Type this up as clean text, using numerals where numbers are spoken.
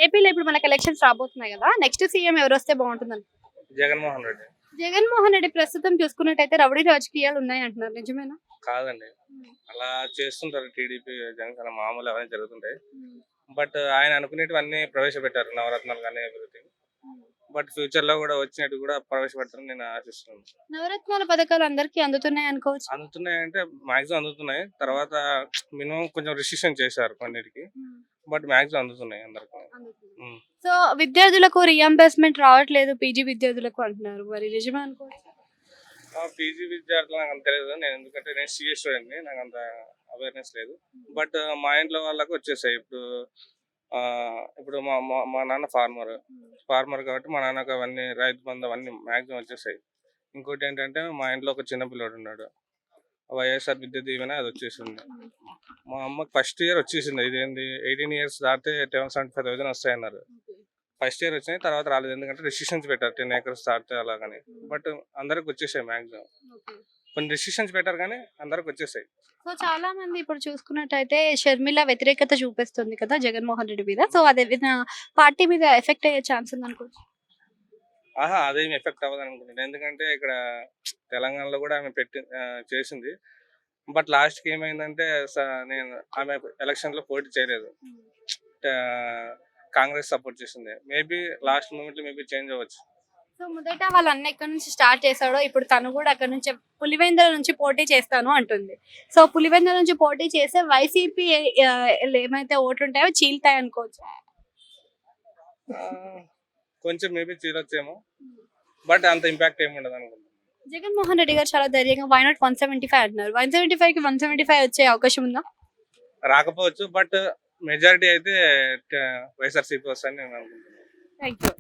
ఏపీలో ఇప్పుడు మనకి ఎలక్షన్స్ రాబోతున్నాయి కదా, నెక్స్ట్ సీఎం ఎవరు వస్తే బాగుంటుంది? జగన్మోహన్ రెడ్డి. జగన్మోహన్ రెడ్డి ప్రస్తుతం చూసుకున్నట్టయితే రౌడీ రాజకీయాలు ఉన్నాయి అంటున్నారు, నిజమేనా? కాదండి, అలా చేస్తుంటారు టీడీపీ జనసేన, మామూలు అవన్నీ జరుగుతుంటాయి. బట్ ఆయన అనుకునేటివన్నీ ప్రవేశపెట్టారు, నవరత్నాలు కానీ ఎవ్రీథింగ్. బట్ ఫ్యూచర్ లో కూడా వచ్చినట్టు కూడా ప్రవేశపెడతారని నేను ఆశిస్తున్నాను. నవరత్నాల పథకాలు అందరికీ అందుతున్నాయి అనుకోవచ్చు. అందుతున్నాయంటే మాక్సిమం అందుతున్నాయి. తర్వాత మినిమం కొంచెం రిస్ట్రిక్షన్ చేశారు కొన్నిటికి, బట్ మాక్సిమం అందుతున్నాయి అందరికి. సో విద్యార్థులకు రియంబర్స్మెంట్ రావట్లేదు పీజీ విద్యార్థులకు అంటున్నారు, మరి నిజమే అనుకోవచ్చు. పీజీ విద్యార్థులు నాకు అంత తెలియదు, నేను ఎందుకంటే నేను సిఏ స్టూడెంట్, నాకు అంత అవేర్నెస్ లేదు. బట్ మా ఇంట్లో వాళ్ళకి వచ్చేసాయి. ఇప్పుడు మా మా మా నాన్న ఫార్మర్ కాబట్టి మా నాన్నకు అవన్నీ రైతు బంధు అవన్నీ మాక్సిమం వచ్చేసాయి. ఇంకోటి ఏంటంటే మా ఇంట్లో ఒక చిన్న పిల్లోడు ఉన్నాడు, వైఎస్ఆర్ విద్యా దీవెన అది వచ్చేసింది. మా అమ్మకి ఫస్ట్ ఇయర్ వచ్చేసింది. ఇదేంది 18 years దాటితే 75,000 వస్తాయన్నారు. ఫస్ట్ ఇయర్ వచ్చినాయి, తర్వాత రాలేదు. ఎందుకంటే రెస్ట్రిక్షన్స్ పెట్టారు 10 acres దాటితే అలాగని. బట్ అందరికి వచ్చేసాయి మాక్సిమం. కొన్ని రెస్ట్రిక్షన్స్ పెట్టారు కానీ అందరికి వచ్చేసాయి. సో చాలా మంది ఇప్పుడు చూసుకున్నట్టయితే షర్మిల వ్యతిరేకత చూపిస్తుంది కదా జగన్మోహన్ రెడ్డి మీద, సో అదే పార్టీ మీద ఎఫెక్ట్ అయ్యే ఛాన్స్ ఉంది అనుకోవచ్చు. అదేమి ఎఫెక్ట్ అవ్వదు అనుకుంటున్నాను. ఎందుకంటే ఇక్కడ తెలంగాణలో కూడా ఆమె చేసింది. బట్ లాస్ట్కి ఏమైందంటే నేను ఆమె ఎలక్షన్ లో పోటీ చేయలేదు, కాంగ్రెస్ సపోర్ట్ చేసింది. మేబీ లాస్ట్ మూమెంట్ లో మేబీ చేంజ్ అవ్వచ్చు. సో మొదట వాళ్ళ అన్న ఎక్కడి నుంచి స్టార్ట్ చేశాడో ఇప్పుడు తను కూడా అక్కడ నుంచి పులివెందుల నుంచి పోటీ చేస్తాను అంటుంది. సో పులివెందుల నుంచి పోటీ చేస్తే వైసీపీ ఏమైతే ఓట్లు ఉంటాయో చీల్తాయి అనుకోవచ్చు. కొంచెం మేబీ చీలొచ్చేమో, బట్ అంత ఇంపాక్ట్ ఏమి ఉండదు అనుకుంటున్నాను. జగన్మోహన్ రెడ్డి గారు చాలా ధైర్యంగా వై నాట్ 175 అంటున్నారు. 175 కి 175 వచ్చే అవకాశం ఉందా? రాకపోవచ్చు, బట్ మెజారిటీ అయితే వైఎస్ఆర్సీపీ వస్తుందని నేను అనుకుంటున్నాను. Thank you.